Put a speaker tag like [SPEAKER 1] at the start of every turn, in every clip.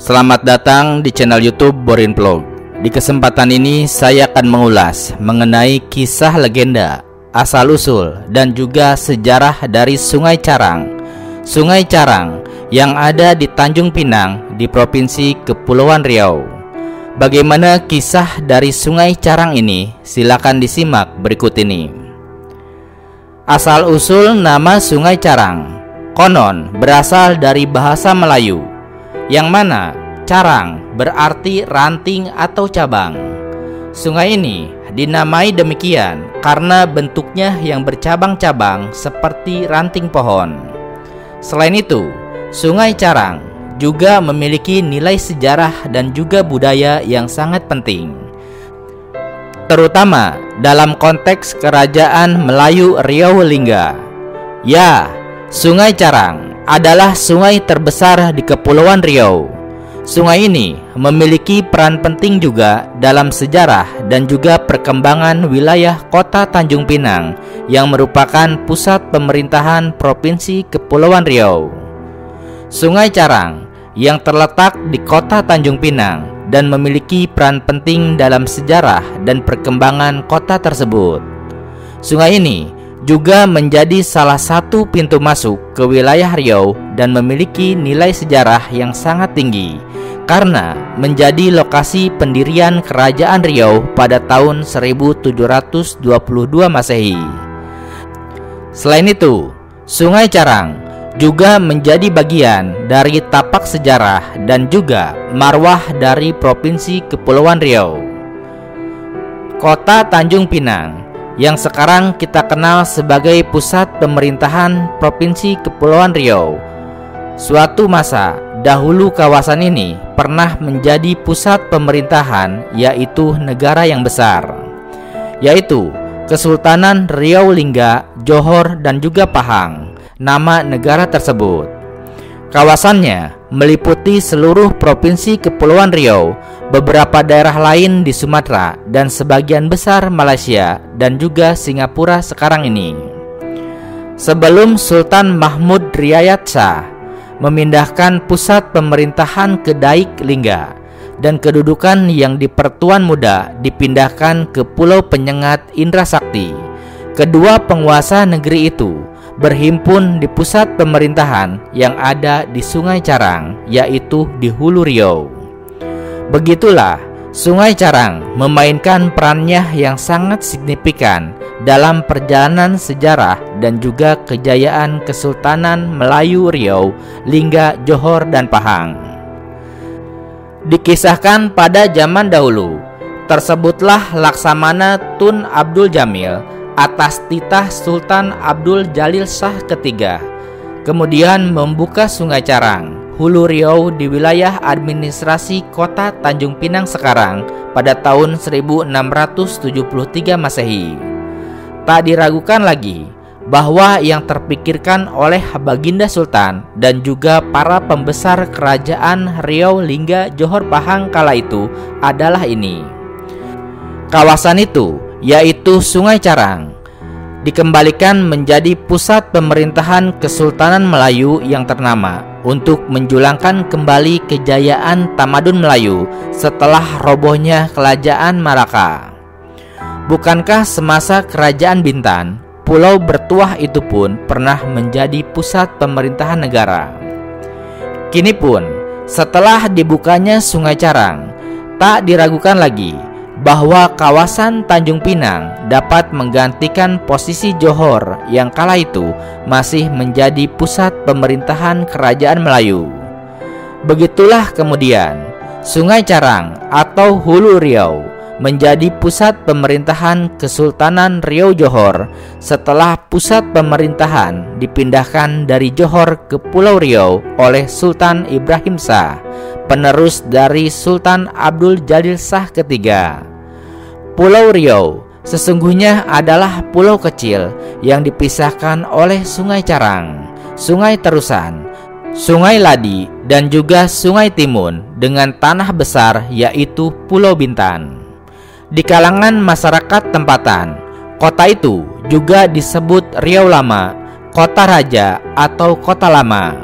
[SPEAKER 1] Selamat datang di channel YouTube Borin Vlog. Di kesempatan ini saya akan mengulas mengenai kisah legenda, asal-usul dan juga sejarah dari Sungai Carang. Sungai Carang yang ada di Tanjung Pinang di Provinsi Kepulauan Riau. Bagaimana kisah dari Sungai Carang ini? Silakan disimak berikut ini. Asal-usul nama Sungai Carang konon berasal dari bahasa Melayu, yang mana carang berarti ranting atau cabang. Sungai ini dinamai demikian karena bentuknya yang bercabang-cabang seperti ranting pohon. Selain itu, Sungai Carang juga memiliki nilai sejarah dan juga budaya yang sangat penting, terutama dalam konteks Kerajaan Melayu Riau Lingga. Ya, Sungai Carang adalah sungai terbesar di Kepulauan Riau. Sungai ini memiliki peran penting juga dalam sejarah dan juga perkembangan wilayah Kota Tanjung Pinang yang merupakan pusat pemerintahan Provinsi Kepulauan Riau. Sungai Carang yang terletak di Kota Tanjung Pinang dan memiliki peran penting dalam sejarah dan perkembangan kota tersebut. Sungai ini juga menjadi salah satu pintu masuk ke wilayah Riau dan memiliki nilai sejarah yang sangat tinggi karena menjadi lokasi pendirian Kerajaan Riau pada tahun 1722 Masehi. Selain itu, Sungai Carang juga menjadi bagian dari tapak sejarah dan juga marwah dari Provinsi Kepulauan Riau. Kota Tanjung Pinang yang sekarang kita kenal sebagai pusat pemerintahan Provinsi Kepulauan Riau. Suatu masa dahulu kawasan ini pernah menjadi pusat pemerintahan, yaitu negara yang besar, yaitu Kesultanan Riau Lingga, Johor dan juga Pahang, nama negara tersebut. Kawasannya meliputi seluruh Provinsi Kepulauan Riau, beberapa daerah lain di Sumatera, dan sebagian besar Malaysia dan juga Singapura sekarang ini. Sebelum Sultan Mahmud Riayat Shah memindahkan pusat pemerintahan ke Daik Lingga dan kedudukan yang di Pertuan Muda dipindahkan ke Pulau Penyengat Indra Sakti, kedua penguasa negeri itu berhimpun di pusat pemerintahan yang ada di Sungai Carang, yaitu di Hulu Riau. Begitulah Sungai Carang memainkan perannya yang sangat signifikan dalam perjalanan sejarah dan juga kejayaan Kesultanan Melayu Riau, Lingga, Johor dan Pahang. Dikisahkan pada zaman dahulu, tersebutlah Laksamana Tun Abdul Jamil atas titah Sultan Abdul Jalil Shah ketiga, kemudian membuka Sungai Carang, Hulu Riau di wilayah administrasi Kota Tanjung Pinang sekarang pada tahun 1673 Masehi. Tak diragukan lagi bahwa yang terpikirkan oleh Baginda Sultan dan juga para pembesar Kerajaan Riau Lingga Johor Pahang kala itu adalah ini. Kawasan itu, yaitu Sungai Carang, dikembalikan menjadi pusat pemerintahan Kesultanan Melayu yang ternama untuk menjulangkan kembali kejayaan tamadun Melayu setelah robohnya Kerajaan Malaka. Bukankah semasa Kerajaan Bintan, pulau bertuah itu pun pernah menjadi pusat pemerintahan negara? Kini pun, setelah dibukanya Sungai Carang, tak diragukan lagi bahwa kawasan Tanjung Pinang dapat menggantikan posisi Johor yang kala itu masih menjadi pusat pemerintahan Kerajaan Melayu. Begitulah kemudian Sungai Carang atau Hulu Riau menjadi pusat pemerintahan Kesultanan Riau Johor setelah pusat pemerintahan dipindahkan dari Johor ke Pulau Riau oleh Sultan Ibrahim Shah, penerus dari Sultan Abdul Jalil Shah ketiga. Pulau Riau sesungguhnya adalah pulau kecil yang dipisahkan oleh Sungai Carang, Sungai Terusan, Sungai Ladi dan juga Sungai Timun dengan tanah besar, yaitu Pulau Bintan. Di kalangan masyarakat tempatan, kota itu juga disebut Riau Lama, Kota Raja atau Kota Lama.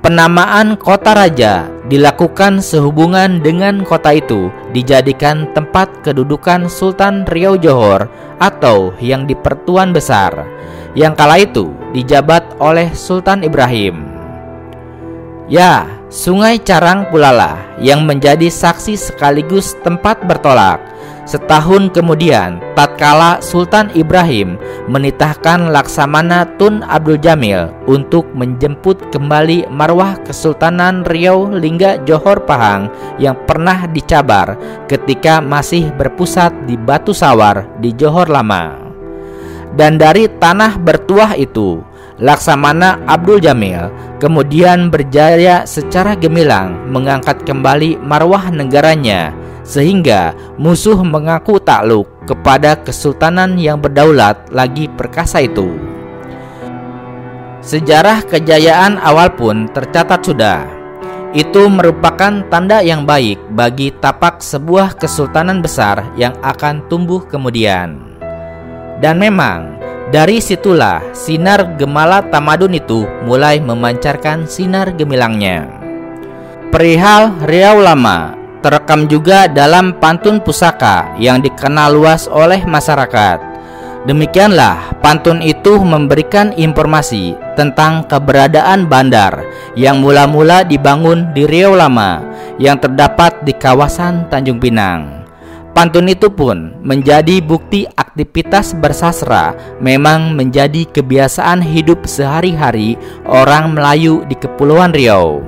[SPEAKER 1] Penamaan kota raja dilakukan sehubungan dengan kota itu dijadikan tempat kedudukan Sultan Riau Johor atau yang di Pertuan Besar, yang kala itu dijabat oleh Sultan Ibrahim. Ya, Sungai Carang pulalah yang menjadi saksi sekaligus tempat bertolak. Setahun kemudian, tatkala Sultan Ibrahim menitahkan Laksamana Tun Abdul Jamil untuk menjemput kembali marwah Kesultanan Riau Lingga Johor Pahang yang pernah dicabar ketika masih berpusat di Batu Sawar di Johor Lama. Dan dari tanah bertuah itu, Laksamana Abdul Jamil kemudian berjaya secara gemilang mengangkat kembali marwah negaranya, sehingga musuh mengaku takluk kepada kesultanan yang berdaulat lagi perkasa itu. Sejarah kejayaan awal pun tercatat sudah. Itu merupakan tanda yang baik bagi tapak sebuah kesultanan besar yang akan tumbuh kemudian. Dan memang dari situlah sinar gemala tamadun itu mulai memancarkan sinar gemilangnya. Perihal Riau Lama terekam juga dalam pantun pusaka yang dikenal luas oleh masyarakat. Demikianlah pantun itu memberikan informasi tentang keberadaan bandar yang mula-mula dibangun di Riau Lama yang terdapat di kawasan Tanjung Pinang. Pantun itu pun menjadi bukti aktivitas bersastra memang menjadi kebiasaan hidup sehari-hari orang Melayu di Kepulauan Riau,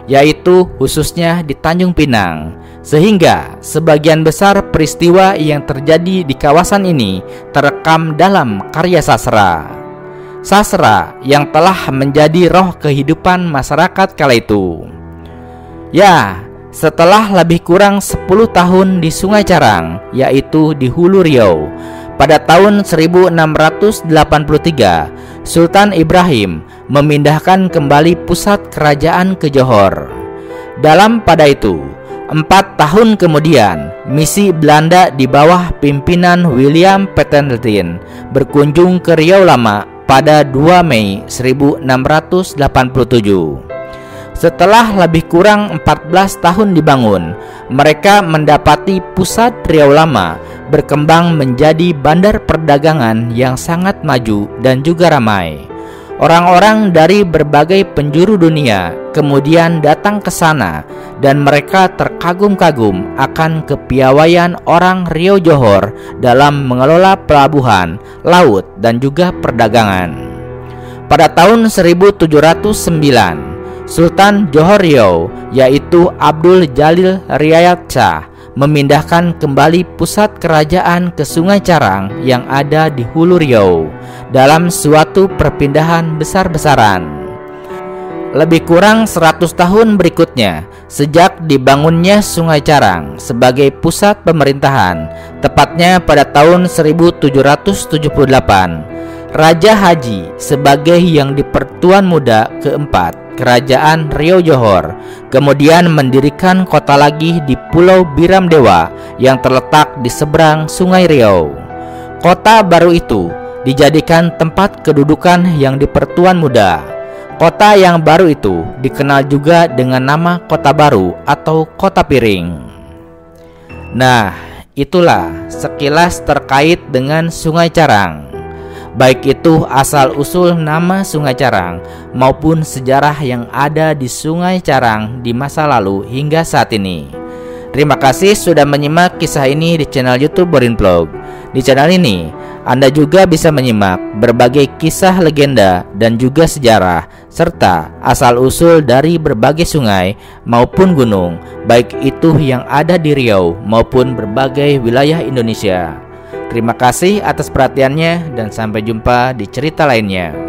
[SPEAKER 1] yaitu khususnya di Tanjung Pinang, sehingga sebagian besar peristiwa yang terjadi di kawasan ini terekam dalam karya sastra. Sastra yang telah menjadi roh kehidupan masyarakat kala itu. Ya, setelah lebih kurang 10 tahun di Sungai Carang, yaitu di Hulu Riau, pada tahun 1683, Sultan Ibrahim memindahkan kembali pusat kerajaan ke Johor. Dalam pada itu, 4 tahun kemudian, misi Belanda di bawah pimpinan William Peterston berkunjung ke Riau Lama pada 2 Mei 1687. Setelah lebih kurang 14 tahun dibangun, mereka mendapati pusat Riau Lama berkembang menjadi bandar perdagangan yang sangat maju dan juga ramai. Orang-orang dari berbagai penjuru dunia kemudian datang ke sana dan mereka terkagum-kagum akan kepiawaian orang Riau Johor dalam mengelola pelabuhan, laut, dan juga perdagangan. Pada tahun 1709, Sultan Johor Riau, yaitu Abdul Jalil Riayat Shah, memindahkan kembali pusat kerajaan ke Sungai Carang yang ada di Hulu Riau dalam suatu perpindahan besar-besaran. Lebih kurang 100 tahun berikutnya, sejak dibangunnya Sungai Carang sebagai pusat pemerintahan, tepatnya pada tahun 1778, Raja Haji sebagai yang dipertuan muda keempat Kerajaan Riau Johor kemudian mendirikan kota lagi di Pulau Biram Dewa yang terletak di seberang Sungai Riau. Kota baru itu dijadikan tempat kedudukan yang dipertuan muda. Kota yang baru itu dikenal juga dengan nama Kota Baru atau Kota Piring. Nah, itulah sekilas terkait dengan Sungai Carang, baik itu asal-usul nama Sungai Carang maupun sejarah yang ada di Sungai Carang di masa lalu hingga saat ini. Terima kasih sudah menyimak kisah ini di channel YouTube Borin Vlog. Di channel ini, Anda juga bisa menyimak berbagai kisah legenda dan juga sejarah, serta asal-usul dari berbagai sungai maupun gunung, baik itu yang ada di Riau maupun berbagai wilayah Indonesia. Terima kasih atas perhatiannya dan sampai jumpa di cerita lainnya.